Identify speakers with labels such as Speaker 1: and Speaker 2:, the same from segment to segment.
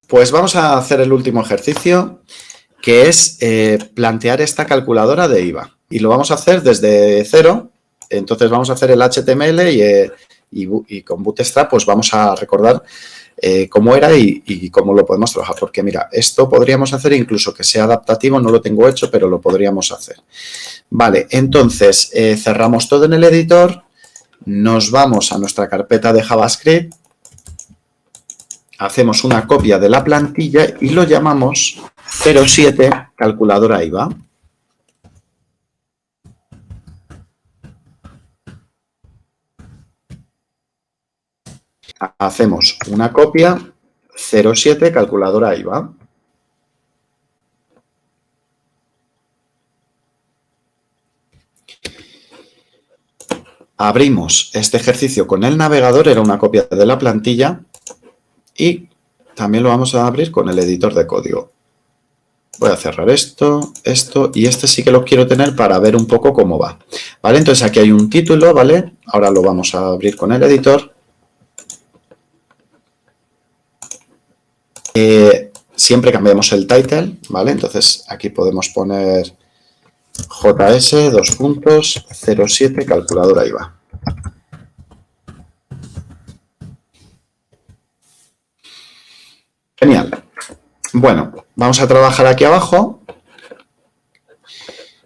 Speaker 1: Pues vamos a hacer el último ejercicio, que es plantear esta calculadora de IVA. Y lo vamos a hacer desde cero. Entonces vamos a hacer el HTML y con Bootstrap pues vamos a recordar cómo era y cómo lo podemos trabajar. Porque mira, esto podríamos hacer incluso que sea adaptativo, no lo tengo hecho, pero lo podríamos hacer. Vale, entonces cerramos todo en el editor, nos vamos a nuestra carpeta de JavaScript, hacemos una copia de la plantilla y lo llamamos 07 calculadora IVA. Hacemos una copia 07 calculadora IVA. Abrimos este ejercicio con el navegador, era una copia de la plantilla y también lo vamos a abrir con el editor de código. Voy a cerrar esto y este sí que lo quiero tener para ver un poco cómo va. ¿Vale? Entonces aquí hay un título, ¿vale? Ahora lo vamos a abrir con el editor. Siempre cambiamos el title, ¿vale? Entonces aquí podemos poner JS:07 calculadora IVA. Genial. Bueno, vamos a trabajar aquí abajo.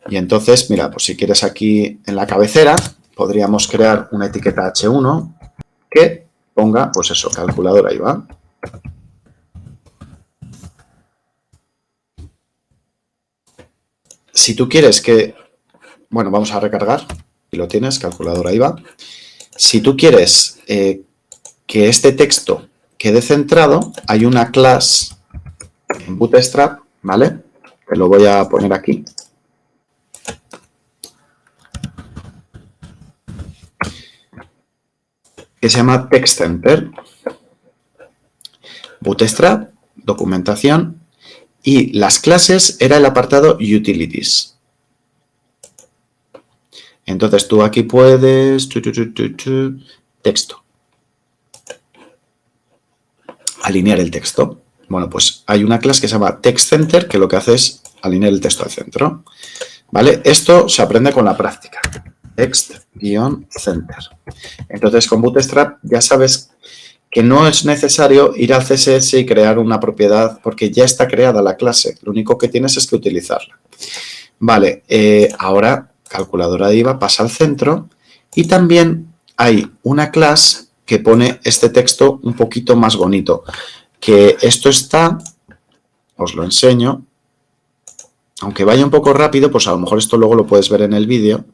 Speaker 1: Y entonces, mira, pues si quieres aquí en la cabecera, podríamos crear una etiqueta H1 que ponga, pues eso, calculadora IVA. Si tú quieres que, bueno, vamos a recargar, y lo tienes, calculadora IVA. Si tú quieres que este texto quede centrado, hay una clase en Bootstrap, ¿vale? Te lo voy a poner aquí. Que se llama TextCenter. Bootstrap, documentación. Y las clases era el apartado Utilities. Entonces tú aquí puedes... texto. Alinear el texto. Bueno, pues hay una clase que se llama TextCenter que lo que hace es alinear el texto al centro. ¿Vale? Esto se aprende con la práctica. Text-center. Entonces con Bootstrap ya sabes que no es necesario ir al CSS y crear una propiedad porque ya está creada la clase. Lo único que tienes es que utilizarla. Vale, ahora calculadora de IVA pasa al centro y también hay una clase que pone este texto un poquito más bonito. Que esto está, os lo enseño, aunque vaya un poco rápido, pues a lo mejor esto luego lo puedes ver en el vídeo.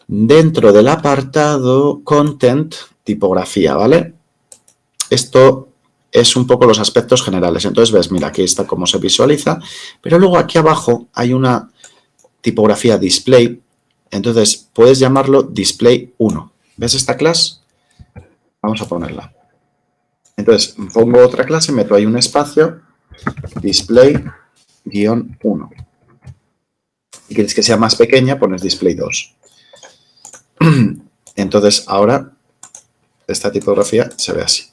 Speaker 1: Dentro del apartado Content, tipografía, ¿vale? Esto es un poco los aspectos generales. Entonces ves, mira, aquí está cómo se visualiza, pero luego aquí abajo hay una tipografía display. Entonces puedes llamarlo display 1. ¿Ves esta clase? Vamos a ponerla. Entonces pongo otra clase, meto ahí un espacio, display-1. Si quieres que sea más pequeña, pones display 2. Entonces ahora esta tipografía se ve así.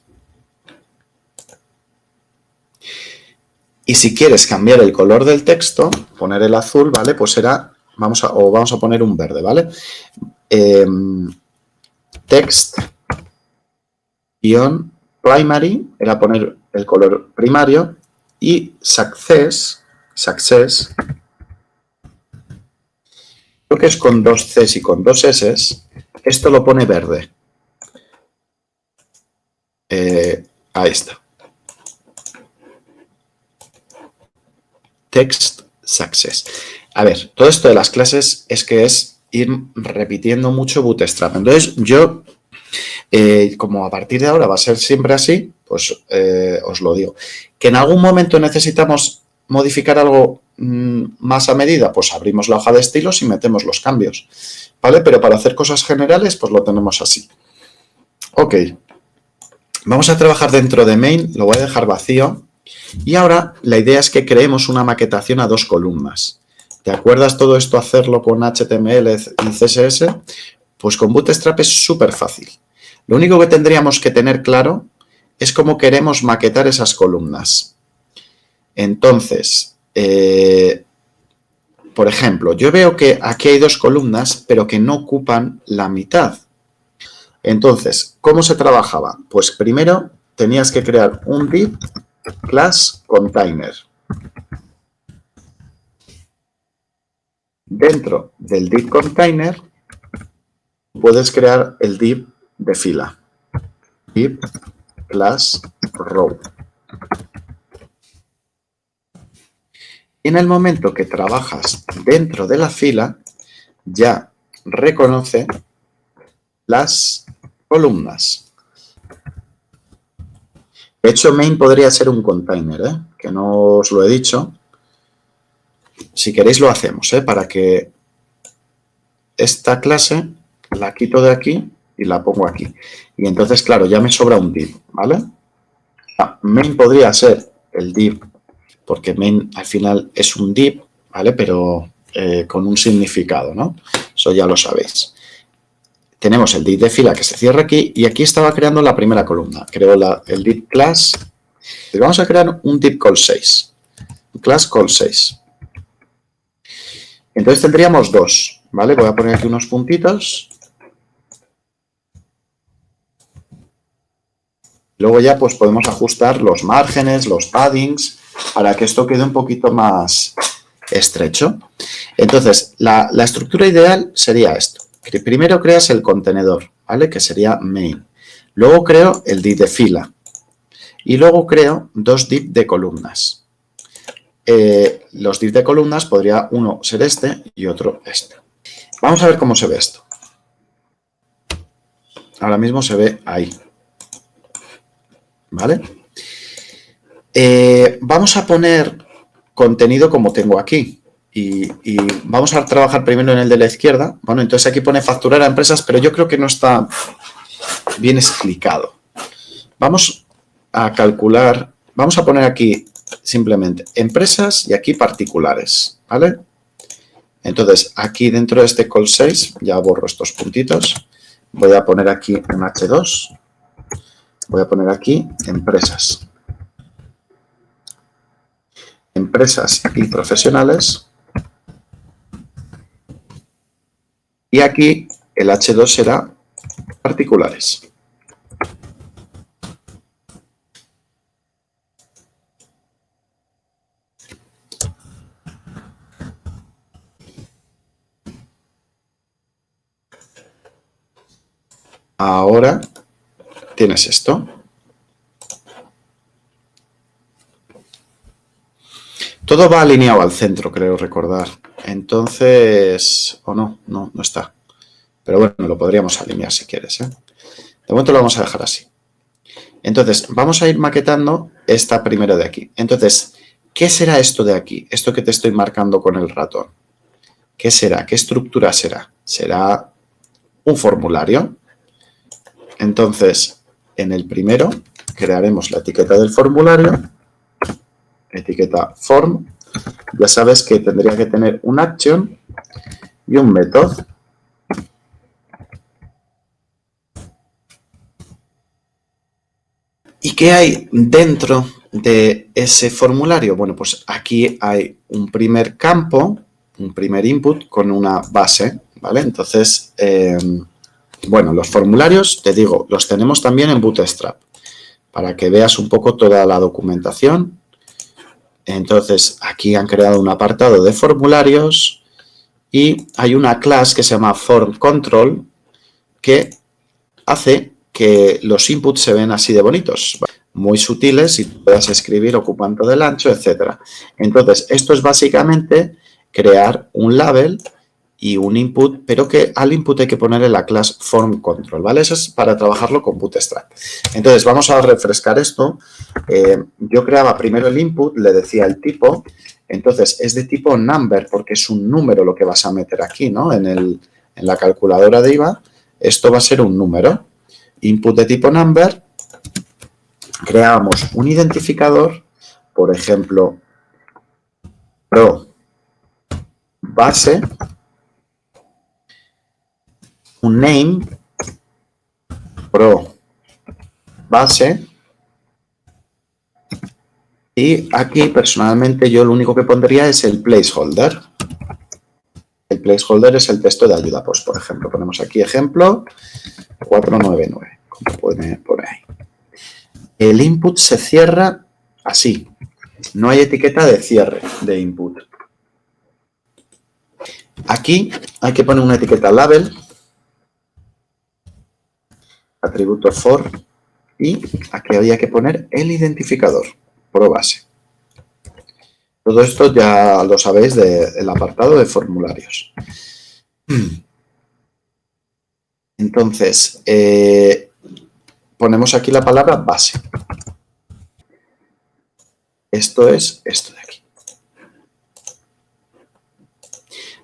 Speaker 1: Y si quieres cambiar el color del texto, poner el azul, ¿vale? Pues será, vamos a poner un verde, ¿vale? Text-primary era poner el color primario y success, creo que es con 2 Cs y con 2 S, esto lo pone verde. Ahí está. Text Success. A ver, todo esto de las clases es que es ir repitiendo mucho Bootstrap. Entonces, yo, como a partir de ahora va a ser siempre así, pues os lo digo. Que en algún momento necesitamos modificar algo más a medida, pues abrimos la hoja de estilos y metemos los cambios. ¿Vale? Pero para hacer cosas generales, pues lo tenemos así. Ok. Vamos a trabajar dentro de main, lo voy a dejar vacío. Y ahora la idea es que creemos una maquetación a 2 columnas. ¿Te acuerdas todo esto hacerlo con HTML y CSS? Pues con Bootstrap es súper fácil. Lo único que tendríamos que tener claro es como queremos maquetar esas columnas. Entonces, por ejemplo, yo veo que aquí hay dos columnas, pero que no ocupan la mitad. Entonces, ¿cómo se trabajaba? Pues primero tenías que crear un div class container. Dentro del div container puedes crear el div de fila. Div class row. Y en el momento que trabajas dentro de la fila, ya reconoce las columnas. De hecho, main podría ser un container, que no os lo he dicho. Si queréis lo hacemos, para que esta clase la quito de aquí y la pongo aquí. Y entonces, claro, ya me sobra un div, ¿vale? Main podría ser el div, porque main al final es un div, ¿vale? Pero con un significado, ¿no? Eso ya lo sabéis. Tenemos el div de fila que se cierra aquí y aquí estaba creando la primera columna. Creo el div class. Y vamos a crear un div call 6. Class call 6. Entonces tendríamos dos, ¿vale? Voy a poner aquí unos puntitos. Luego ya pues podemos ajustar los márgenes, los paddings, para que esto quede un poquito más estrecho. Entonces, la estructura ideal sería esto. Primero creas el contenedor, ¿vale? Que sería main. Luego creo el div de fila. Y luego creo dos div de columnas. Los div de columnas podría uno ser este y otro este. Vamos a ver cómo se ve esto. Ahora mismo se ve ahí. ¿Vale? Vamos a poner contenido como tengo aquí. Y vamos a trabajar primero en el de la izquierda. Bueno, entonces aquí pone facturar a empresas, pero yo creo que no está bien explicado. Vamos a calcular, vamos a poner aquí simplemente empresas y aquí particulares, ¿vale? Entonces, aquí dentro de este call 6, ya borro estos puntitos, voy a poner aquí un H2, voy a poner aquí empresas. Empresas y profesionales. Y aquí el H2 será particulares. Ahora tienes esto. Todo va alineado al centro, creo recordar. Entonces, o no está. Pero bueno, lo podríamos alinear si quieres. De momento lo vamos a dejar así. Entonces, vamos a ir maquetando esta primero de aquí. Entonces, ¿qué será esto de aquí? Esto que te estoy marcando con el ratón. ¿Qué será? ¿Qué estructura será? ¿Será un formulario? Entonces, en el primero crearemos la etiqueta del formulario. Etiqueta form. Ya sabes que tendría que tener un action y un method. ¿Y qué hay dentro de ese formulario? Bueno, pues aquí hay un primer campo, un primer input con una base, ¿vale? Entonces, bueno, los formularios, te digo, los tenemos también en Bootstrap, para que veas un poco toda la documentación. Entonces, aquí han creado un apartado de formularios y hay una clase que se llama form control que hace que los inputs se ven así de bonitos, muy sutiles y puedas escribir ocupando del ancho, etc. Entonces, esto es básicamente crear un label y un input, pero que al input hay que ponerle la clase form control, ¿vale? Eso es para trabajarlo con Bootstrap. Entonces, vamos a refrescar esto. Yo creaba primero el input, le decía el tipo, entonces es de tipo number porque es un número lo que vas a meter aquí, ¿no? En la calculadora de IVA, esto va a ser un número. Input de tipo number, creamos un identificador, por ejemplo, pro base, un name, pro base, Y aquí, personalmente, yo lo único que pondría es el placeholder. El placeholder es el texto de ayuda. Pues, por ejemplo, ponemos aquí ejemplo 499, como pone por ahí. El input se cierra así. No hay etiqueta de cierre de input. Aquí hay que poner una etiqueta label, atributo for, y aquí había que poner el identificador, pro base. Todo esto ya lo sabéis del apartado de formularios. Entonces, ponemos aquí la palabra base. Esto es esto de aquí.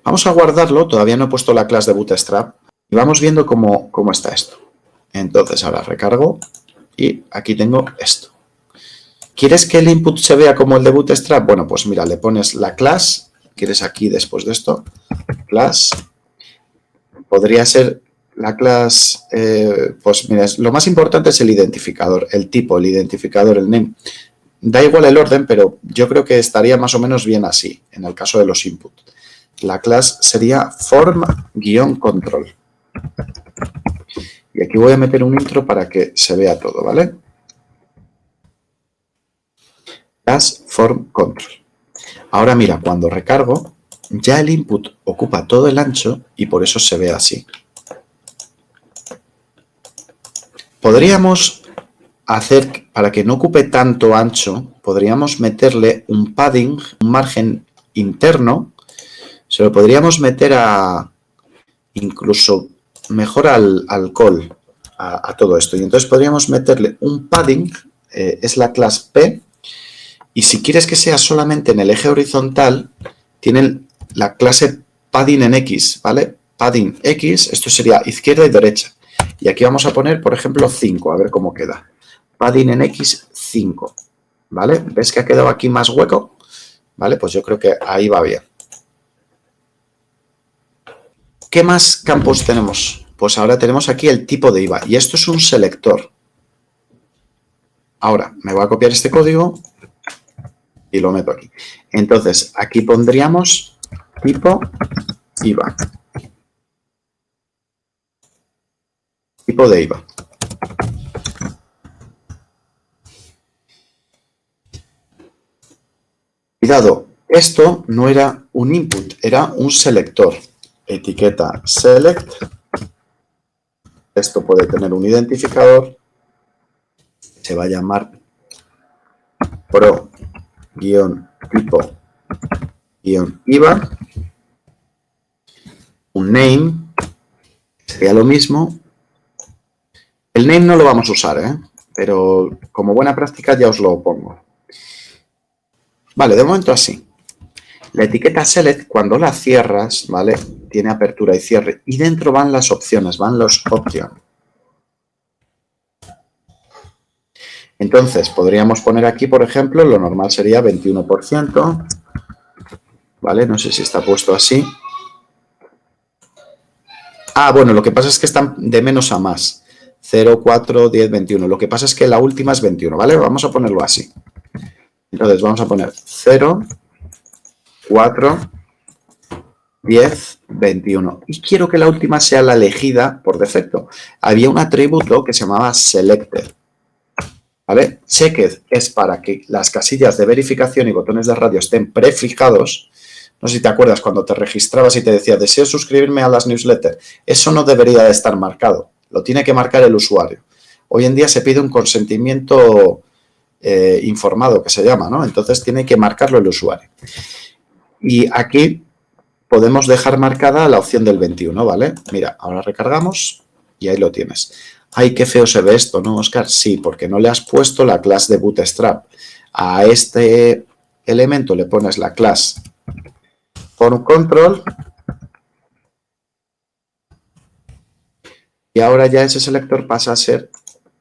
Speaker 1: Vamos a guardarlo, todavía no he puesto la clase de Bootstrap, y vamos viendo cómo está esto. Entonces, ahora recargo y aquí tengo esto. ¿Quieres que el input se vea como el de Bootstrap? Bueno, pues mira, le pones la class, quieres aquí después de esto, class, podría ser la class, pues mira, lo más importante es el identificador, el tipo, el identificador, el name. Da igual el orden, pero yo creo que estaría más o menos bien así, en el caso de los inputs. La class sería form-control. Y aquí voy a meter un intro para que se vea todo, ¿vale? Class form-control. Ahora mira, cuando recargo, ya el input ocupa todo el ancho y por eso se ve así. Podríamos hacer, para que no ocupe tanto ancho, podríamos meterle un padding, un margen interno. Se lo podríamos meter a incluso mejor al call, a todo esto. Y entonces podríamos meterle un padding, es la clase P, y si quieres que sea solamente en el eje horizontal, tienen la clase padding en X, ¿vale? Padding X, esto sería izquierda y derecha. Y aquí vamos a poner, por ejemplo, 5, a ver cómo queda. Padding en X, 5, ¿vale? ¿Ves que ha quedado aquí más hueco? ¿Vale? Pues yo creo que ahí va bien. ¿Qué más campos tenemos? Pues ahora tenemos aquí el tipo de IVA y esto es un selector. Ahora me voy a copiar este código y lo meto aquí. Entonces aquí pondríamos tipo IVA. Tipo de IVA. Cuidado, esto no era un input, era un selector. Etiqueta select. Esto puede tener un identificador. Se va a llamar pro-tipo-IVA. Un name. Sería lo mismo. El name no lo vamos a usar, pero como buena práctica ya os lo pongo. Vale, de momento así. La etiqueta select, cuando la cierras, ¿vale? Tiene apertura y cierre. Y dentro van las opciones, van los options. Entonces, podríamos poner aquí, por ejemplo, lo normal sería 21%. ¿Vale? No sé si está puesto así. Ah, bueno, lo que pasa es que están de menos a más. 0, 4, 10, 21. Lo que pasa es que la última es 21, ¿vale? Vamos a ponerlo así. Entonces, vamos a poner 0, 4, 10, 21. Y quiero que la última sea la elegida por defecto. Había un atributo que se llamaba selected. ¿Vale? Checked es para que las casillas de verificación y botones de radio estén prefijados. No sé si te acuerdas cuando te registrabas y te decía, deseo suscribirme a las newsletters. Eso no debería de estar marcado. Lo tiene que marcar el usuario. Hoy en día se pide un consentimiento informado, que se llama, ¿no? Entonces tiene que marcarlo el usuario. Y aquí podemos dejar marcada la opción del 21, ¿vale? Mira, ahora recargamos y ahí lo tienes. ¡Ay, qué feo se ve esto!, ¿no, Óscar? Sí, porque no le has puesto la clase de Bootstrap. A este elemento le pones la clase form-control y ahora ya ese selector pasa a ser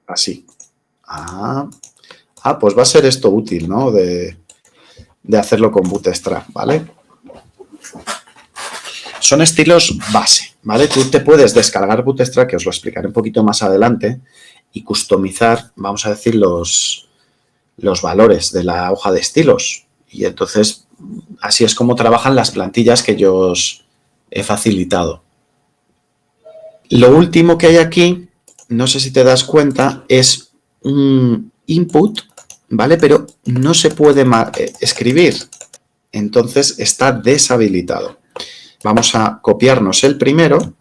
Speaker 1: así. Pues va a ser esto útil, ¿no? De hacerlo con Bootstrap, ¿vale? Son estilos base, ¿vale? Tú te puedes descargar Bootstrap, que os lo explicaré un poquito más adelante, y customizar, vamos a decir, los valores de la hoja de estilos. Y entonces, así es como trabajan las plantillas que yo os he facilitado. Lo último que hay aquí, no sé si te das cuenta, es un input, ¿vale? Pero no se puede escribir. Entonces está deshabilitado. Vamos a copiarnos el primero.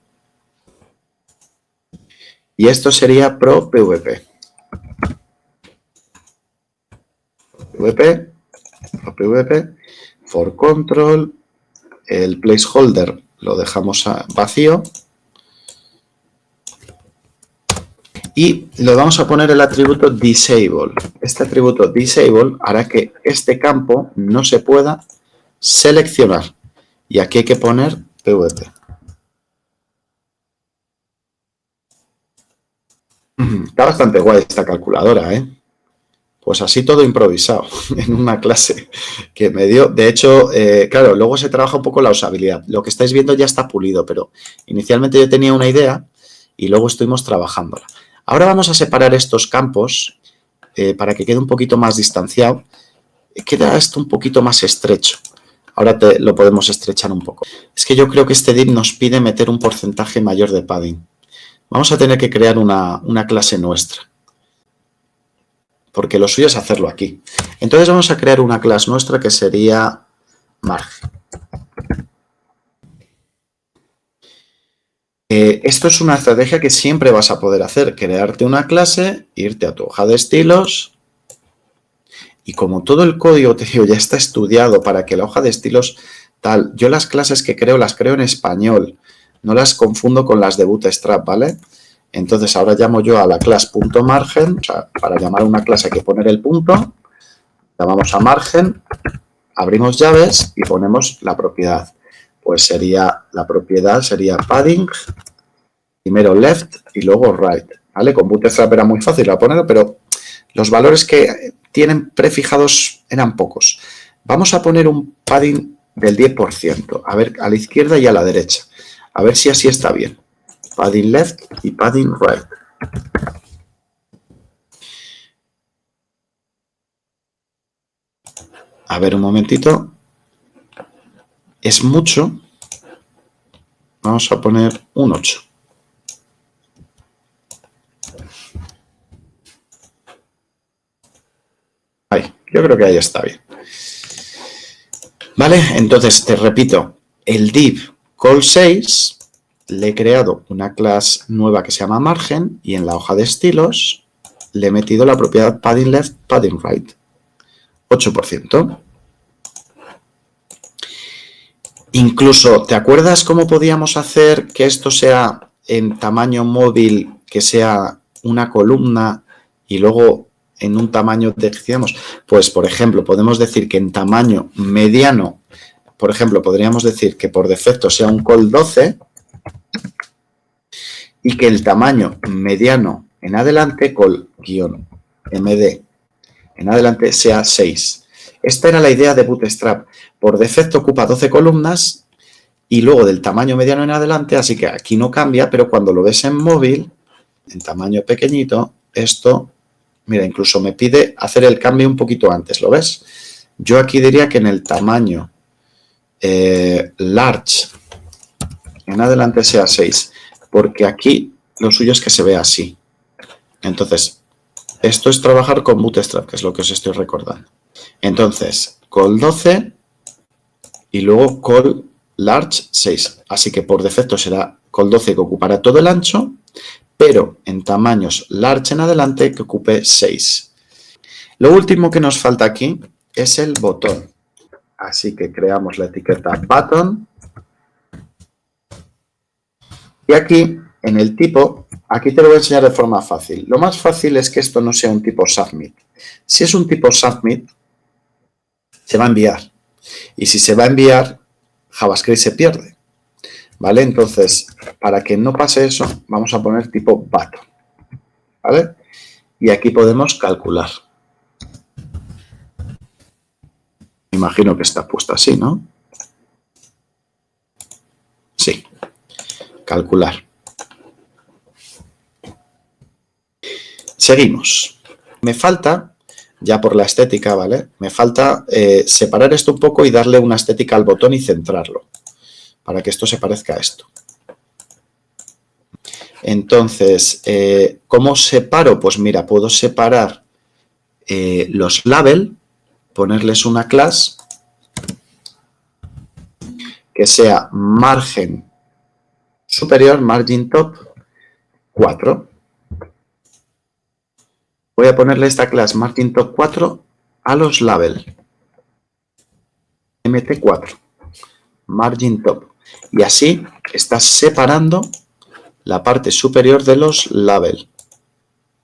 Speaker 1: Y esto sería pro PVP. PVP, for control, el placeholder lo dejamos vacío y le vamos a poner el atributo disable. Este atributo disable hará que este campo no se pueda seleccionar y aquí hay que poner PVP. Está bastante guay esta calculadora, ¿eh? Pues así todo improvisado en una clase que me dio. De hecho, claro, luego se trabaja un poco la usabilidad. Lo que estáis viendo ya está pulido, pero inicialmente yo tenía una idea y luego estuvimos trabajándola. Ahora vamos a separar estos campos para que quede un poquito más distanciado. Queda esto un poquito más estrecho. Ahora lo podemos estrechar un poco. Es que yo creo que este div nos pide meter un porcentaje mayor de padding. Vamos a tener que crear una clase nuestra, porque lo suyo es hacerlo aquí. Entonces vamos a crear una clase nuestra que sería margen. Esto es una estrategia que siempre vas a poder hacer, crearte una clase, irte a tu hoja de estilos y como todo el código, te digo, ya está estudiado para que la hoja de estilos tal, yo las clases que creo las creo en español, no las confundo con las de Bootstrap, ¿vale? Entonces ahora llamo yo a la clase.margen, o sea, para llamar a una clase hay que poner el punto, llamamos a margen, abrimos llaves y ponemos la propiedad. Pues sería, la propiedad sería padding, primero left y luego right, ¿vale? Con Bootstrap era muy fácil a poner, pero los valores que tienen prefijados eran pocos. Vamos a poner un padding del 10%, a ver, a la izquierda y a la derecha, a ver si así está bien. Padding left y padding right. A ver un momentito. Es mucho. Vamos a poner un 8. Ahí, yo creo que ahí está bien. Vale, entonces te repito, el div call6 le he creado una clase nueva que se llama margen y en la hoja de estilos le he metido la propiedad padding left, padding right, 8%. Incluso, ¿te acuerdas cómo podíamos hacer que esto sea en tamaño móvil, que sea una columna y luego en un tamaño decíamos? Pues, por ejemplo, podemos decir que en tamaño mediano, por ejemplo, podríamos decir que por defecto sea un col 12 y que el tamaño mediano en adelante, col-md, en adelante sea 6. Esta era la idea de Bootstrap. Por defecto ocupa 12 columnas y luego del tamaño mediano en adelante, así que aquí no cambia, pero cuando lo ves en móvil, en tamaño pequeñito, esto, mira, incluso me pide hacer el cambio un poquito antes, ¿lo ves? Yo aquí diría que en el tamaño large en adelante sea 6, porque aquí lo suyo es que se vea así. Entonces, esto es trabajar con Bootstrap, que es lo que os estoy recordando. Entonces, col 12 y luego col large 6. Así que por defecto será col 12 que ocupará todo el ancho, pero en tamaños large en adelante que ocupe 6. Lo último que nos falta aquí es el botón. Así que creamos la etiqueta button. Y aquí, en el tipo, aquí te lo voy a enseñar de forma fácil. Lo más fácil es que esto no sea un tipo submit. Si es un tipo submit, se va a enviar. Y si se va a enviar, JavaScript se pierde. ¿Vale? Entonces, para que no pase eso, vamos a poner tipo button. ¿Vale? Y aquí podemos calcular. Imagino que está puesto así, ¿no? Sí. Calcular. Seguimos. Me falta ya por la estética, ¿vale? Me falta separar esto un poco y darle una estética al botón y centrarlo, para que esto se parezca a esto. Entonces, ¿cómo separo? Pues mira, puedo separar los label, ponerles una clase que sea margen superior, margin top 4. Voy a ponerle esta clase margin top 4 a los label. mt4, margin top. Y así estás separando la parte superior de los label.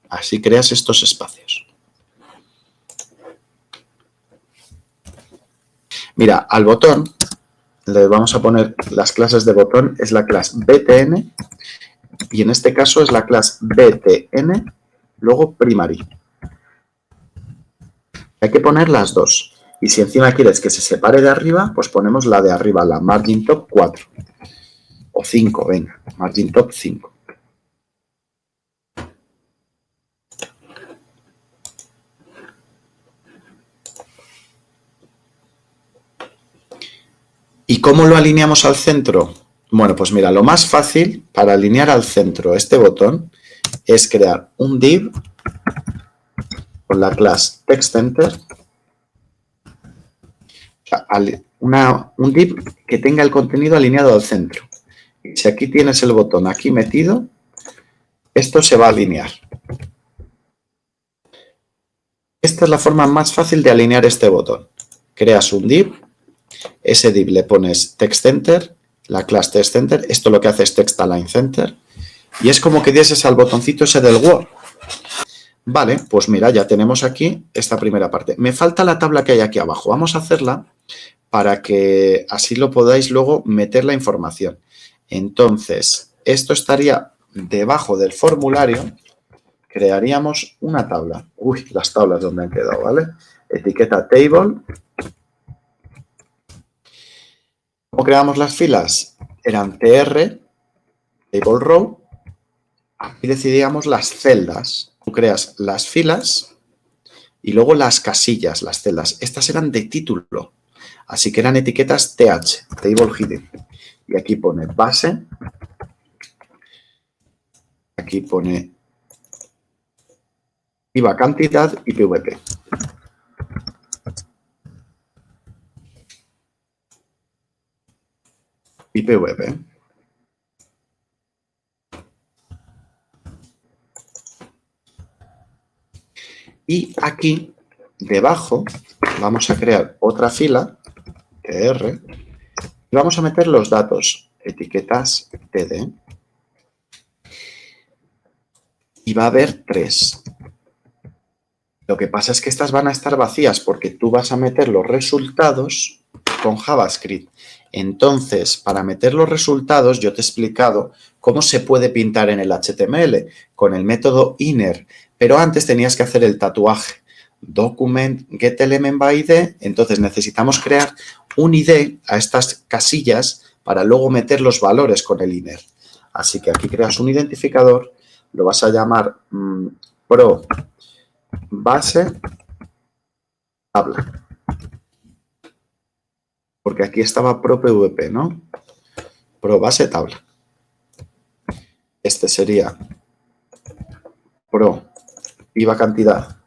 Speaker 1: Así creas estos espacios. Mira, al botón le vamos a poner las clases de botón, es la clase btn y en este caso es la clase btn, luego primary. Hay que poner las dos. Y si encima quieres que se separe de arriba, pues ponemos la de arriba, la margin top 4. O 5, venga, margin top 5. ¿Y cómo lo alineamos al centro? Bueno, pues mira, lo más fácil para alinear al centro este botón es crear un div con la clase textEnter, un div que tenga el contenido alineado al centro. Si aquí tienes el botón aquí metido, esto se va a alinear. Esta es la forma más fácil de alinear este botón. Creas un div, ese div le pones textEnter, la clase textEnter, esto lo que hace es textAlignCenter, y es como que dieses al botoncito ese del Word. Vale, pues mira, ya tenemos aquí esta primera parte. Me falta la tabla que hay aquí abajo. Vamos a hacerla para que así lo podáis luego meter la información. Entonces, esto estaría debajo del formulario. Crearíamos una tabla. Uy, las tablas donde han quedado, ¿vale? Etiqueta table. ¿Cómo creamos las filas? Eran tr, table row. Aquí decidíamos las celdas. Tú creas las filas y luego las casillas, las celdas. Estas eran de título. Así que eran etiquetas th, table hidden. Y aquí pone base. Aquí pone IVA cantidad y PVP. Y PVP. Y aquí, debajo, vamos a crear otra fila, tr, y vamos a meter los datos, etiquetas td, y va a haber 3. Lo que pasa es que estas van a estar vacías porque tú vas a meter los resultados con JavaScript. Entonces, para meter los resultados, yo te he explicado cómo se puede pintar en el HTML con el método inner, pero antes tenías que hacer el tatuaje document getElement by ID, entonces necesitamos crear un ID a estas casillas para luego meter los valores con el inner. Así que aquí creas un identificador, lo vas a llamar pro base tabla. Porque aquí estaba pro PVP, ¿no? Pro base tabla. Este sería pro IVA cantidad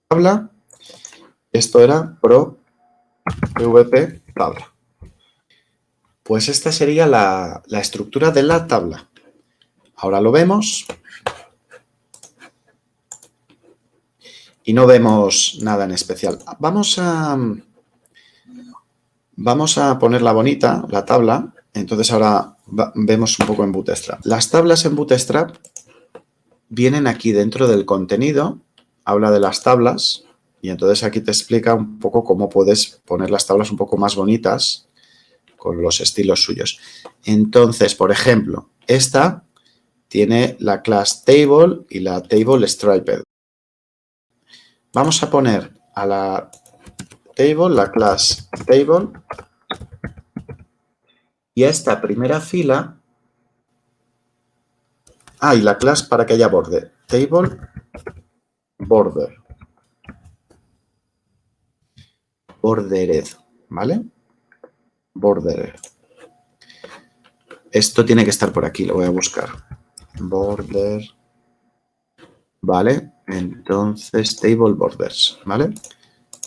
Speaker 1: tabla. Esto era pro PVP tabla. Pues esta sería la estructura de la tabla. Ahora lo vemos. Y no vemos nada en especial. Vamos a ponerla bonita, la tabla. Entonces ahora vemos un poco en Bootstrap. Las tablas en Bootstrap vienen aquí dentro del contenido. Habla de las tablas. Y entonces aquí te explica un poco cómo puedes poner las tablas un poco más bonitas con los estilos suyos. Entonces, por ejemplo, esta tiene la clase table y la table striped. Vamos a poner a la table, la clase table, y a esta primera fila, y la clase para que haya borde. table border. Bordered, ¿vale? Bordered. Esto tiene que estar por aquí, lo voy a buscar. Border. Vale, entonces table borders, ¿vale?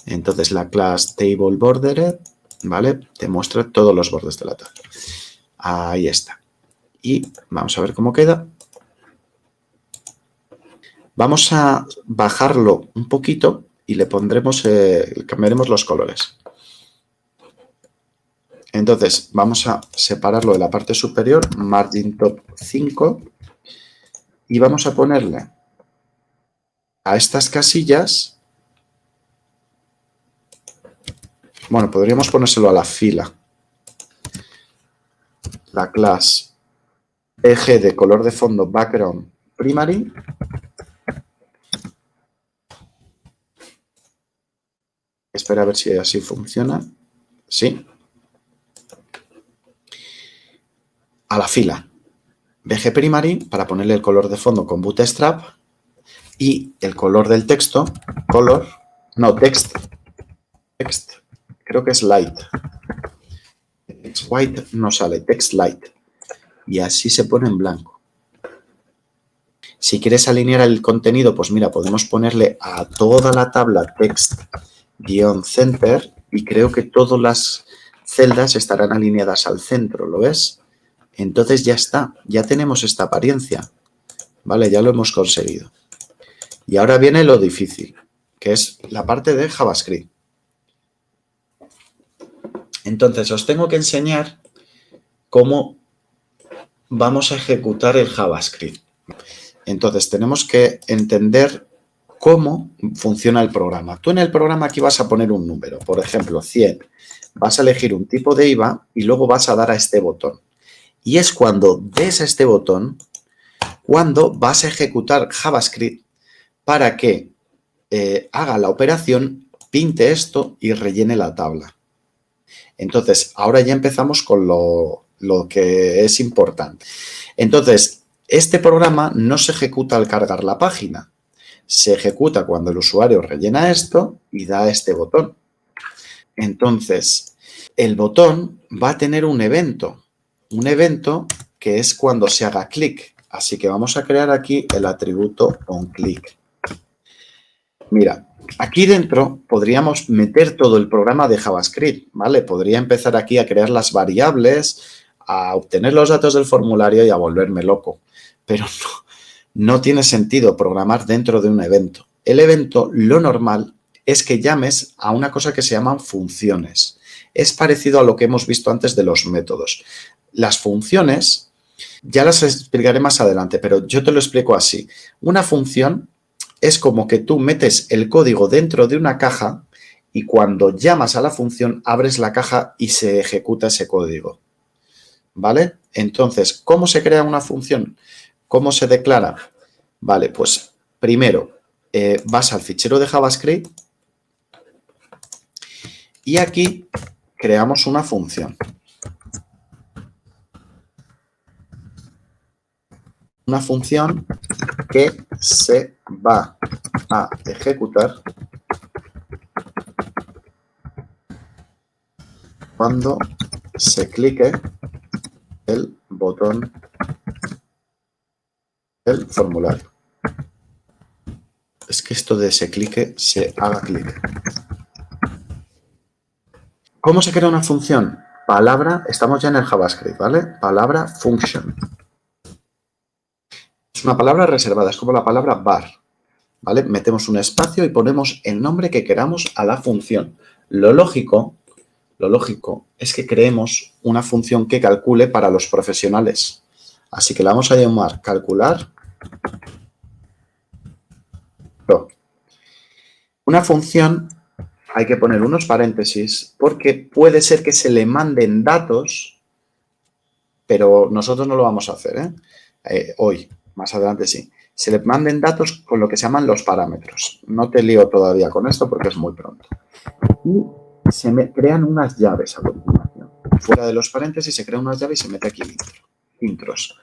Speaker 1: Entonces la clase table bordered, ¿vale? Te muestra todos los bordes de la tabla. Ahí está. Y vamos a ver cómo queda. Vamos a bajarlo un poquito y le pondremos, cambiaremos los colores. Entonces, vamos a separarlo de la parte superior, margin top 5, y vamos a ponerle a estas casillas, bueno, podríamos ponérselo a la fila, la clase eje de color de fondo background primary, espera a ver si así funciona, sí, a la fila BG primary para ponerle el color de fondo con bootstrap y el color del texto, text, creo que es light, text white no sale, text light, y así se pone en blanco. Si quieres alinear el contenido, pues mira, podemos ponerle a toda la tabla text-center y creo que todas las celdas estarán alineadas al centro, ¿lo ves? Entonces ya está, ya tenemos esta apariencia, ¿vale? Ya lo hemos conseguido. Y ahora viene lo difícil, que es la parte de JavaScript. Entonces os tengo que enseñar cómo vamos a ejecutar el JavaScript. Entonces tenemos que entender cómo funciona el programa. Tú en el programa aquí vas a poner un número, por ejemplo 100. Vas a elegir un tipo de IVA y luego vas a dar a este botón. Y es cuando des a este botón, cuando vas a ejecutar JavaScript para que haga la operación, pinte esto y rellene la tabla. Entonces, ahora ya empezamos con lo que es importante. Entonces, este programa no se ejecuta al cargar la página. Se ejecuta cuando el usuario rellena esto y da este botón. Entonces, el botón va a tener un evento que es cuando se haga clic. Así que vamos a crear aquí el atributo onClick. Mira, aquí dentro podríamos meter todo el programa de JavaScript, ¿vale? Podría empezar aquí a crear las variables, a obtener los datos del formulario y a volverme loco. Pero no tiene sentido programar dentro de un evento. El evento, lo normal, es que llames a una cosa que se llaman funciones. Es parecido a lo que hemos visto antes de los métodos. Las funciones, ya las explicaré más adelante, pero yo te lo explico así. Una función es como que tú metes el código dentro de una caja y cuando llamas a la función, abres la caja y se ejecuta ese código. ¿Vale? Entonces, ¿cómo se crea una función? ¿Cómo se declara? Vale, pues primero vas al fichero de JavaScript y aquí creamos una función. Una función que se va a ejecutar cuando se clique el botón del formulario. Es que esto de se clique, se haga clic. ¿Cómo se crea una función? Palabra, estamos ya en el JavaScript, ¿vale? Palabra function. Es una palabra reservada, es como la palabra var, ¿vale? Metemos un espacio y ponemos el nombre que queramos a la función. Lo lógico es que creemos una función que calcule para los profesionales. Así que la vamos a llamar calcular. Una función hay que poner unos paréntesis porque puede ser que se le manden datos, pero nosotros no lo vamos a hacer, hoy, más adelante sí. Se le manden datos con lo que se llaman los parámetros. No te lío todavía con esto porque es muy pronto. Y se crean unas llaves a continuación. Fuera de los paréntesis se crean unas llaves y se mete aquí intros.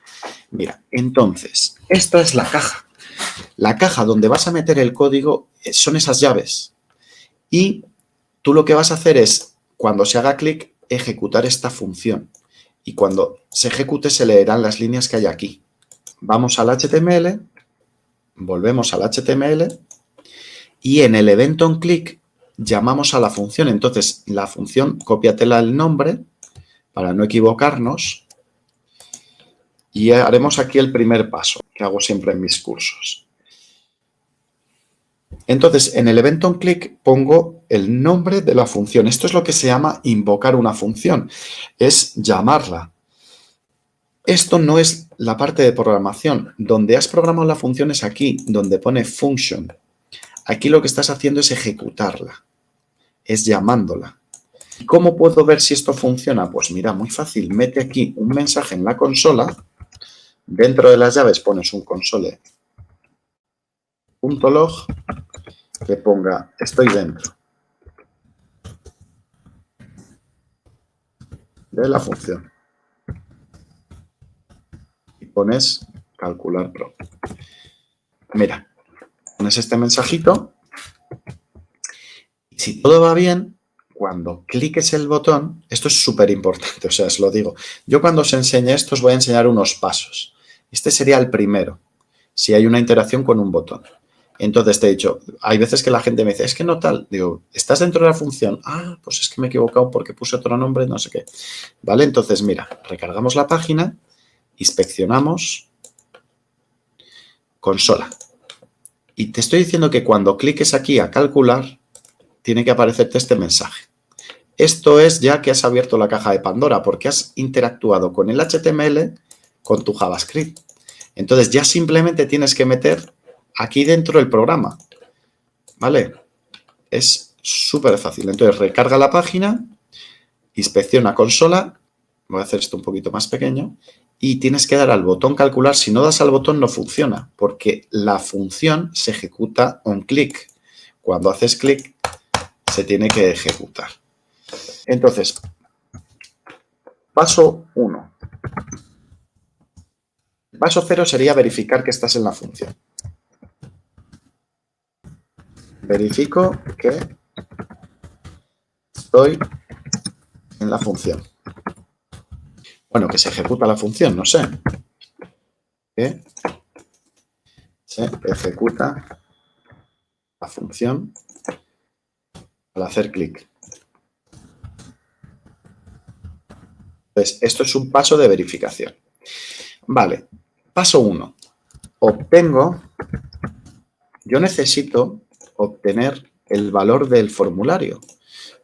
Speaker 1: Mira, entonces, esta es la caja. La caja donde vas a meter el código son esas llaves. Y tú lo que vas a hacer es, cuando se haga clic, ejecutar esta función. Y cuando se ejecute se leerán las líneas que hay aquí. Vamos al HTML, volvemos al HTML y en el evento on click llamamos a la función. Entonces, la función, cópiatela el nombre para no equivocarnos y haremos aquí el primer paso que hago siempre en mis cursos. Entonces, en el evento on click pongo el nombre de la función. Esto es lo que se llama invocar una función, es llamarla. Esto no es la parte de programación. Donde has programado la función es aquí, donde pone function. Aquí lo que estás haciendo es ejecutarla, es llamándola. ¿Y cómo puedo ver si esto funciona? Pues mira, muy fácil. Mete aquí un mensaje en la consola. Dentro de las llaves pones un console.log que ponga estoy dentro de la función. Y pones calcular pro. Mira, pones este mensajito. Y si todo va bien, cuando cliques el botón, esto es súper importante, o sea, os lo digo. Yo cuando os enseñe esto os voy a enseñar unos pasos. Este sería el primero, si hay una interacción con un botón. Entonces te he dicho, hay veces que la gente me dice, es que no tal. Digo, ¿estás dentro de la función? Ah, pues es que me he equivocado porque puse otro nombre, no sé qué. ¿Vale? Entonces, mira, recargamos la página, inspeccionamos, consola. Y te estoy diciendo que cuando cliques aquí a calcular, tiene que aparecerte este mensaje. Esto es ya que has abierto la caja de Pandora porque has interactuado con el HTML con tu JavaScript. Entonces ya simplemente tienes que meter aquí dentro el programa. ¿Vale? Es súper fácil. Entonces recarga la página, inspecciona consola, voy a hacer esto un poquito más pequeño, y tienes que dar al botón calcular. Si no das al botón no funciona porque la función se ejecuta on click. Cuando haces clic se tiene que ejecutar. Entonces, paso 1. Paso 0 sería verificar que estás en la función. Verifico que estoy en la función. Bueno, que se ejecuta la función, no sé. Que se ejecuta la función al hacer clic. Entonces, esto es un paso de verificación. Vale, paso 1. Yo necesito obtener el valor del formulario.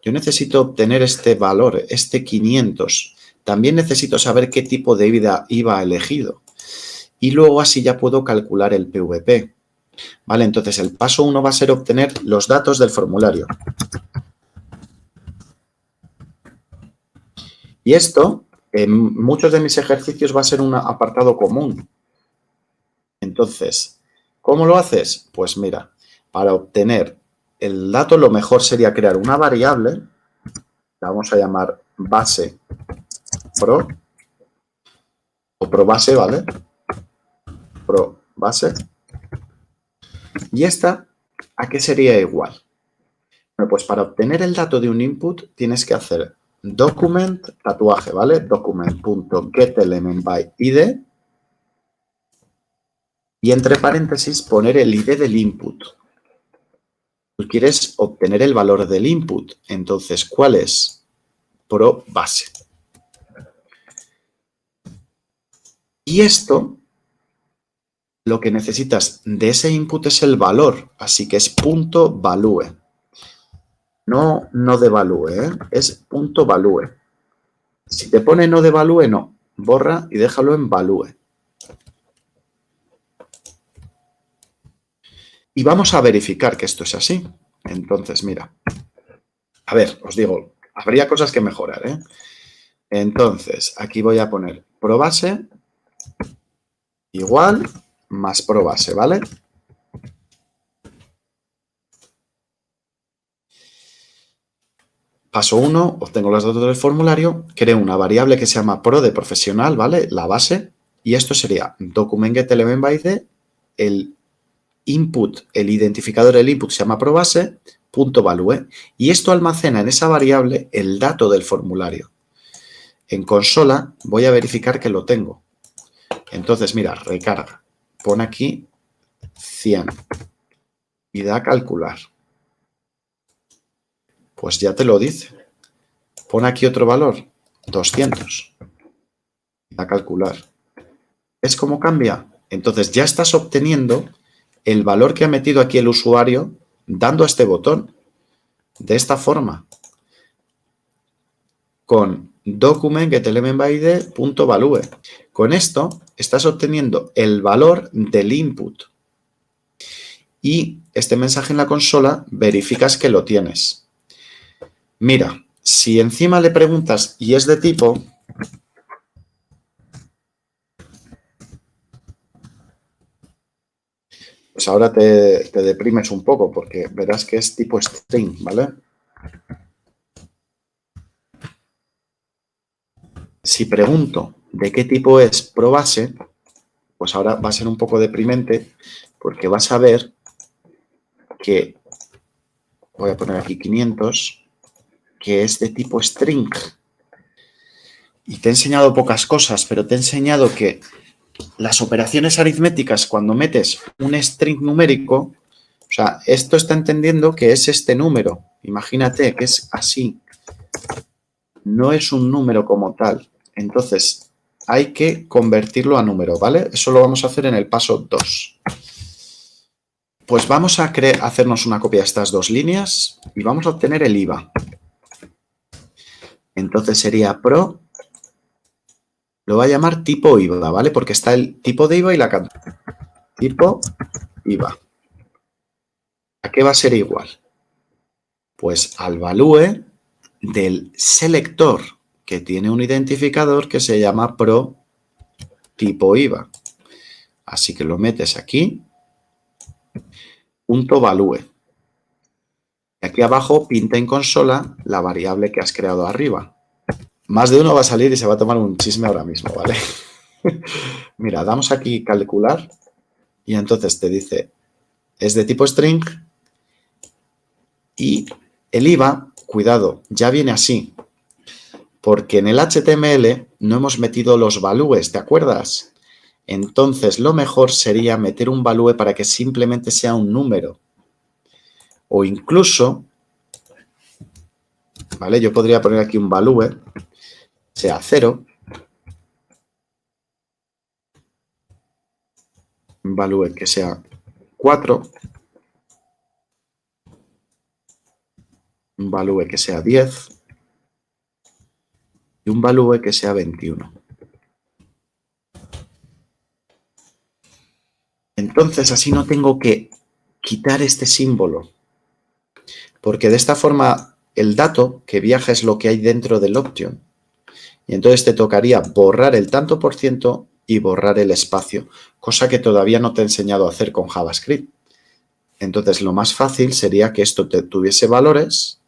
Speaker 1: Yo necesito obtener este valor, este 500. También necesito saber qué tipo de IVA elegido. Y luego así ya puedo calcular el PVP. Vale, entonces el paso 1 va a ser obtener los datos del formulario. Y esto, en muchos de mis ejercicios va a ser un apartado común. Entonces, ¿cómo lo haces? Pues mira, para obtener el dato lo mejor sería crear una variable, la vamos a llamar base pro, o pro base, ¿vale? Pro base. ¿Y esta a qué sería igual? Bueno, pues para obtener el dato de un input tienes que hacer document tatuaje, ¿vale? Document.getElementById y entre paréntesis poner el ID del input. Tú quieres obtener el valor del input, entonces, ¿cuál es? Pro base. Y esto, lo que necesitas de ese input es el valor, así que es punto value. No de value, ¿eh? Es punto value. Si te pone no de value, no. Borra y déjalo en value. Y vamos a verificar que esto es así. Entonces, mira. A ver, os digo, habría cosas que mejorar, ¿eh? Entonces, aquí voy a poner pro base igual más pro base, ¿vale? Paso 1, obtengo los datos del formulario, creo una variable que se llama pro de profesional, ¿vale? La base, y esto sería document.getElementById, el input, el identificador del input se llama probase, punto value, y esto almacena en esa variable el dato del formulario. En consola voy a verificar que lo tengo. Entonces, mira, recarga. Pon aquí 100 y da a calcular. Pues ya te lo dice. Pon aquí otro valor, 200. Da a calcular. ¿Ves cómo cambia? Entonces ya estás obteniendo el valor que ha metido aquí el usuario dando a este botón. De esta forma. Con document.getElementById.value. Con esto estás obteniendo el valor del input. Y este mensaje en la consola verificas que lo tienes. Mira, si encima le preguntas y es de tipo, pues ahora te deprimes un poco porque verás que es tipo string, ¿vale? Si pregunto de qué tipo es probase, pues ahora va a ser un poco deprimente porque vas a ver que, voy a poner aquí 500, que es de tipo string. Y te he enseñado pocas cosas, pero te he enseñado que las operaciones aritméticas, cuando metes un string numérico, o sea, esto está entendiendo que es este número. Imagínate que es así. No es un número como tal. Entonces, hay que convertirlo a número, ¿vale? Eso lo vamos a hacer en el paso 2. Pues vamos a hacernos una copia de estas dos líneas y vamos a obtener el IVA. Entonces sería pro, lo va a llamar tipo IVA, ¿vale? Porque está el tipo de IVA y la cantidad. Tipo IVA. ¿A qué va a ser igual? Pues al value del selector, que tiene un identificador que se llama pro tipo IVA. Así que lo metes aquí, punto value. Y aquí abajo pinta en consola la variable que has creado arriba. Más de uno va a salir y se va a tomar un chisme ahora mismo, ¿vale? Mira, damos aquí calcular y entonces te dice, es de tipo string y el IVA, cuidado, ya viene así, porque en el HTML no hemos metido los values, ¿te acuerdas? Entonces lo mejor sería meter un value para que simplemente sea un número. O incluso, ¿vale? Yo podría poner aquí un value, sea 0, un value que sea 4, un value que sea 10 y un value que sea 21. Entonces así no tengo que quitar este símbolo, porque de esta forma el dato que viaja es lo que hay dentro del option. Y entonces te tocaría borrar el tanto por ciento y borrar el espacio, cosa que todavía no te he enseñado a hacer con JavaScript. Entonces lo más fácil sería que esto te tuviese valores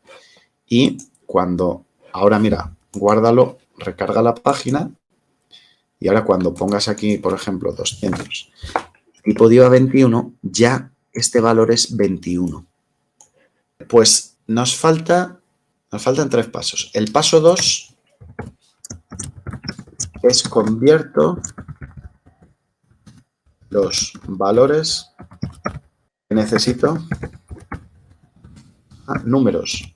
Speaker 1: y cuando, ahora mira, guárdalo, recarga la página y ahora cuando pongas aquí, por ejemplo, 200, tipo de IVA 21, ya este valor es 21. Pues nos faltan 3 pasos. El paso 2 es convierto los valores que necesito a números.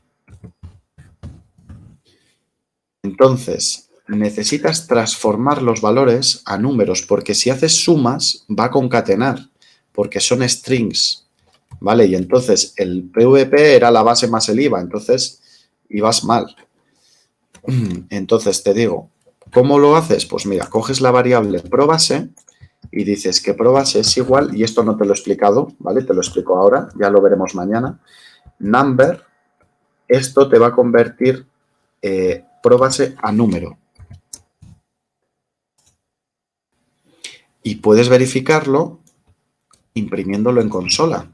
Speaker 1: Entonces, necesitas transformar los valores a números, porque si haces sumas, va a concatenar, porque son strings, ¿vale? Y entonces el PVP era la base más el IVA, entonces ibas mal. Entonces te digo, ¿cómo lo haces? Pues mira, coges la variable probase y dices que probase es igual, y esto no te lo he explicado, ¿vale? Te lo explico ahora, ya lo veremos mañana. Number, esto te va a convertir probase a número. Y puedes verificarlo imprimiéndolo en consola.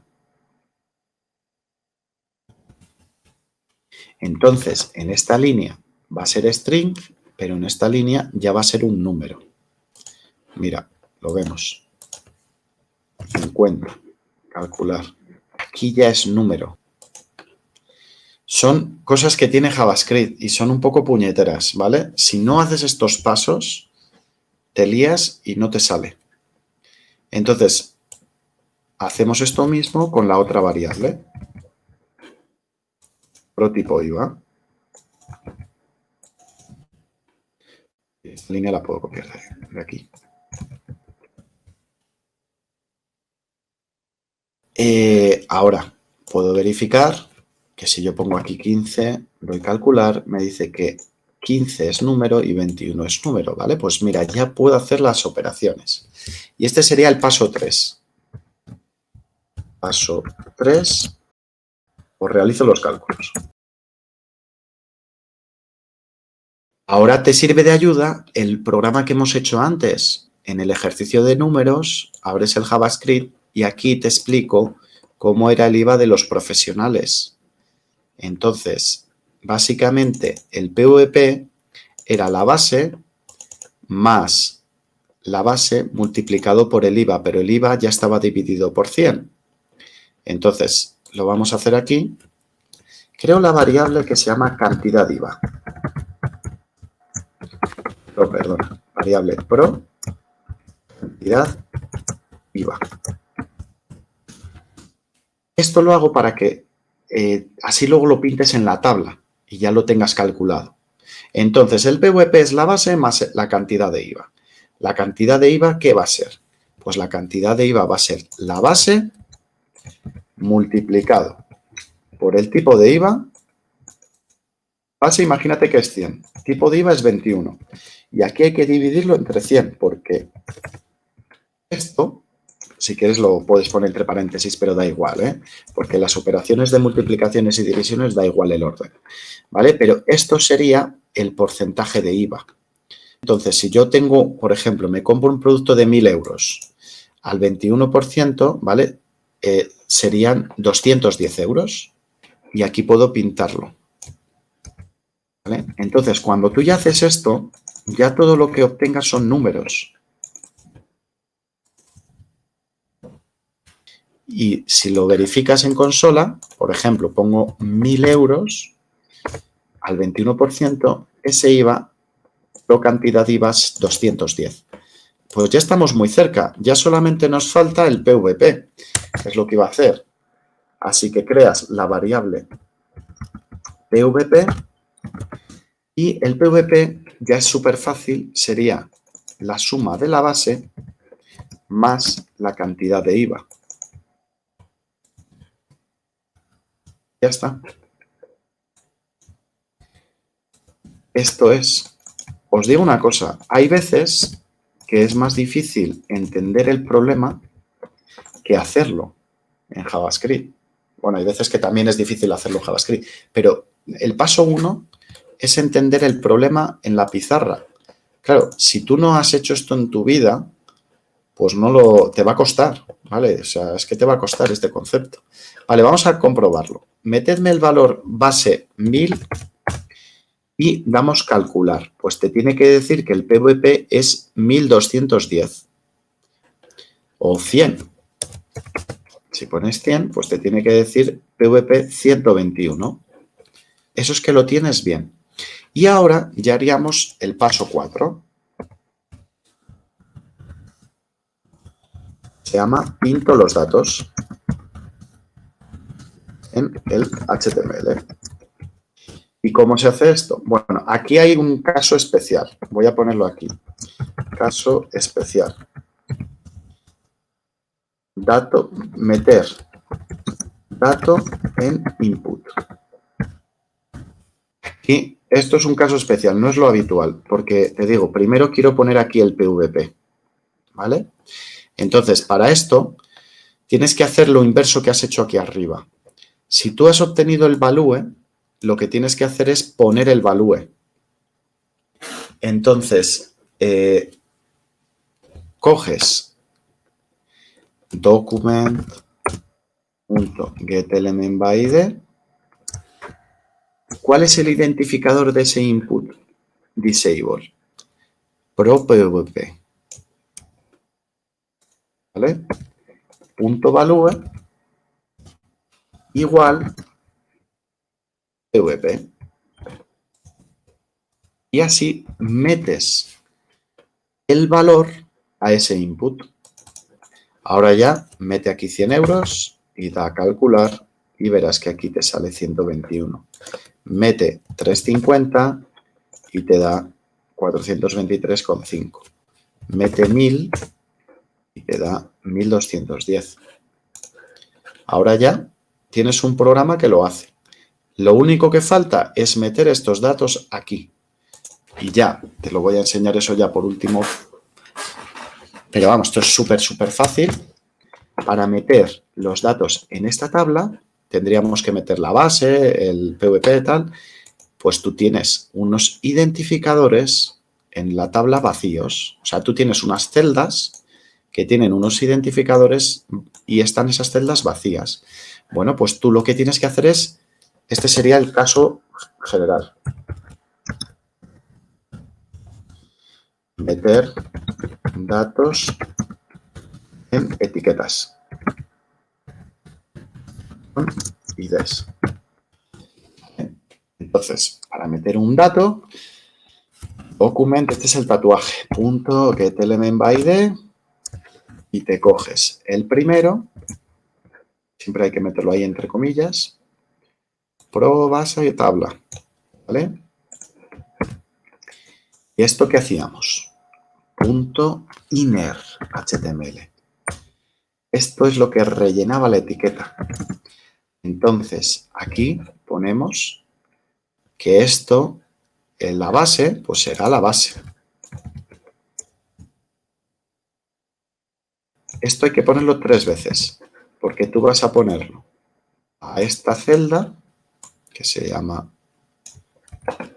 Speaker 1: Entonces, en esta línea va a ser string, pero en esta línea ya va a ser un número. Mira, lo vemos. 50. calcular. Aquí ya es número. Son cosas que tiene JavaScript y son un poco puñeteras, ¿vale? Si no haces estos pasos, te lías y no te sale. Entonces, hacemos esto mismo con la otra variable. Prototipo IVA. Esta línea la puedo copiar de aquí. Ahora, puedo verificar que si yo pongo aquí 15, doy calcular, me dice que 15 es número y 21 es número, ¿vale? Pues mira, ya puedo hacer las operaciones. Y este sería el paso 3. Paso 3, os realizo los cálculos. Ahora te sirve de ayuda el programa que hemos hecho antes. En el ejercicio de números, abres el JavaScript y aquí te explico cómo era el IVA de los profesionales. Entonces, básicamente, el PVP era la base más la base multiplicado por el IVA, pero el IVA ya estaba dividido por 100. Entonces, lo vamos a hacer aquí. Creo la variable que se llama cantidad IVA. Perdona, variable pro, cantidad IVA. Esto lo hago para que así luego lo pintes en la tabla y ya lo tengas calculado. Entonces, el PVP es la base más la cantidad de IVA. La cantidad de IVA, ¿qué va a ser? Pues la cantidad de IVA va a ser la base multiplicado por el tipo de IVA. Base, imagínate que es 100. Tipo de IVA es 21. Y aquí hay que dividirlo entre 100 porque esto, si quieres lo puedes poner entre paréntesis, pero da igual, ¿eh? Porque las operaciones de multiplicaciones y divisiones da igual el orden, ¿vale? Pero esto sería el porcentaje de IVA. Entonces, si yo tengo, por ejemplo, me compro un producto de 1.000 euros al 21%, ¿vale? Serían 210 euros y aquí puedo pintarlo. ¿Vale? Entonces, cuando tú ya haces esto, ya todo lo que obtengas son números. Y si lo verificas en consola, por ejemplo, pongo 1.000 euros al 21%, ese IVA, la cantidad de IVA es 210. Pues ya estamos muy cerca, ya solamente nos falta el PVP, que es lo que iba a hacer. Así que creas la variable PVP y el PVP ya es súper fácil, sería la suma de la base más la cantidad de IVA. Ya está. Esto es. Os digo una cosa, hay veces que es más difícil entender el problema que hacerlo en JavaScript. Bueno, hay veces que también es difícil hacerlo en JavaScript, pero el paso 1 es entender el problema en la pizarra. Claro, si tú no has hecho esto en tu vida, pues te va a costar, ¿vale? O sea, es que te va a costar este concepto. Vale, vamos a comprobarlo. Metedme el valor base 1000 y damos calcular. Pues te tiene que decir que el PVP es 1210 o 100. Si pones 100, pues te tiene que decir PVP 121. Eso es que lo tienes bien. Y ahora ya haríamos el paso 4. Se llama pinto los datos en el HTML. ¿Y cómo se hace esto? Bueno, aquí hay un caso especial. Voy a ponerlo aquí. Caso especial. Dato, meter dato en input. Y esto es un caso especial, no es lo habitual, porque te digo, primero quiero poner aquí el PVP, ¿vale? Entonces, para esto, tienes que hacer lo inverso que has hecho aquí arriba. Si tú has obtenido el value, lo que tienes que hacer es poner el value. Entonces, coges document.getElementById. ¿Cuál es el identificador de ese input? Disable. ProPVP. ¿Vale? Punto value igual PVP. Y así metes el valor a ese input. Ahora ya mete aquí 100 euros y da a calcular y verás que aquí te sale 121. Mete 350 y te da 423,5. Mete 1000 y te da 1210. Ahora ya tienes un programa que lo hace. Lo único que falta es meter estos datos aquí. Y ya, te lo voy a enseñar eso ya por último. Pero vamos, esto es súper fácil. Para meter los datos en esta tabla, tendríamos que meter la base, el PVP y tal. Pues tú tienes unos identificadores en la tabla vacíos. O sea, tú tienes unas celdas que tienen unos identificadores y están esas celdas vacías. Bueno, pues tú lo que tienes que hacer es, este sería el caso general. Meter datos en etiquetas. IDs. Entonces, para meter un dato, document, este es el tatuaje, punto getElement by ID, y te coges el primero, siempre hay que meterlo ahí entre comillas, pro, base y tabla, ¿vale? ¿Y esto qué hacíamos? Punto inner HTML. Esto es lo que rellenaba la etiqueta. Entonces, aquí ponemos que esto, en la base, pues será la base. Esto hay que ponerlo 3 veces, porque tú vas a ponerlo a esta celda, que se llama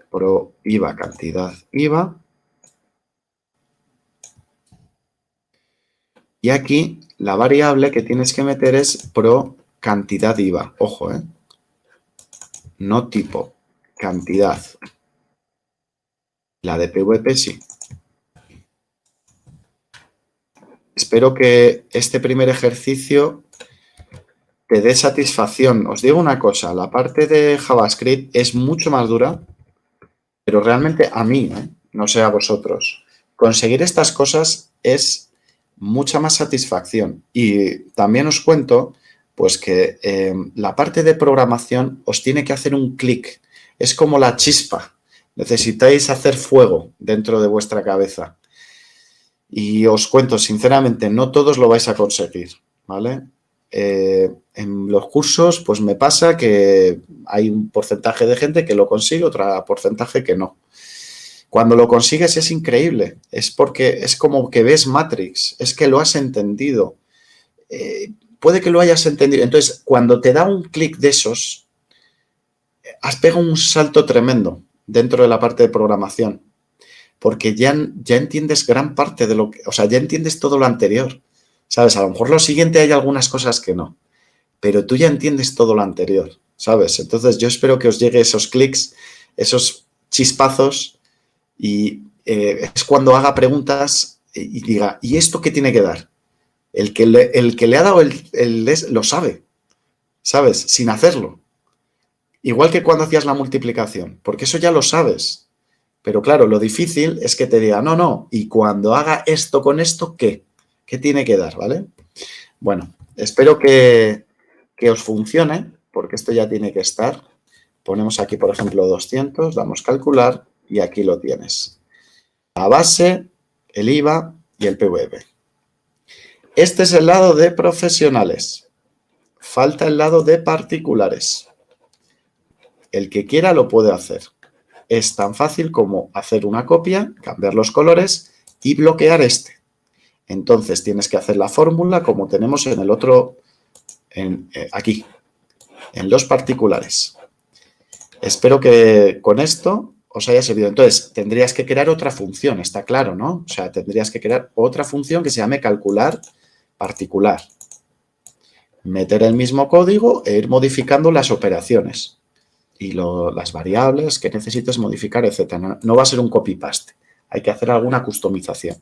Speaker 1: pro IVA, cantidad IVA. Y aquí la variable que tienes que meter es pro cantidad IVA. Ojo, no tipo, cantidad. La de PVP sí. Espero que este primer ejercicio te dé satisfacción. Os digo una cosa, la parte de JavaScript es mucho más dura, pero realmente a mí, no sé a vosotros, conseguir estas cosas es mucha más satisfacción. Y también os cuento, pues que la parte de programación os tiene que hacer un clic. Es como la chispa. Necesitáis hacer fuego dentro de vuestra cabeza. Y os cuento, sinceramente, no todos lo vais a conseguir, ¿vale? En los cursos, pues me pasa que hay un porcentaje de gente que lo consigue, otro porcentaje que no. Cuando lo consigues es increíble, es porque es como que ves Matrix, es que lo has entendido. Puede que lo hayas entendido. Entonces, cuando te da un clic de esos, has pegado un salto tremendo dentro de la parte de programación, porque ya entiendes gran parte de lo que, o sea, ya entiendes todo lo anterior, ¿sabes? A lo mejor lo siguiente hay algunas cosas que no, pero tú ya entiendes todo lo anterior, ¿sabes? Entonces, yo espero que os llegue esos clics, esos chispazos, y es cuando haga preguntas y diga, ¿y esto qué tiene que dar? El que le ha dado lo sabe, ¿sabes? Sin hacerlo. Igual que cuando hacías la multiplicación, porque eso ya lo sabes. Pero claro, lo difícil es que te diga, no, y cuando haga esto con esto, ¿qué? ¿Qué tiene que dar, ¿vale? Bueno, espero que os funcione, porque esto ya tiene que estar. Ponemos aquí, por ejemplo, 200, damos calcular y aquí lo tienes. La base, el IVA y el PVP. Este es el lado de profesionales. Falta el lado de particulares. El que quiera lo puede hacer. Es tan fácil como hacer una copia, cambiar los colores y bloquear este. Entonces tienes que hacer la fórmula como tenemos en el otro, aquí, en los particulares. Espero que con esto os haya servido. Entonces, tendrías que crear otra función, está claro, ¿no? O sea, tendrías que crear otra función que se llame calcular particular. Meter el mismo código e ir modificando las operaciones y las variables que necesites modificar, etc. No va a ser un copy-paste. Hay que hacer alguna customización.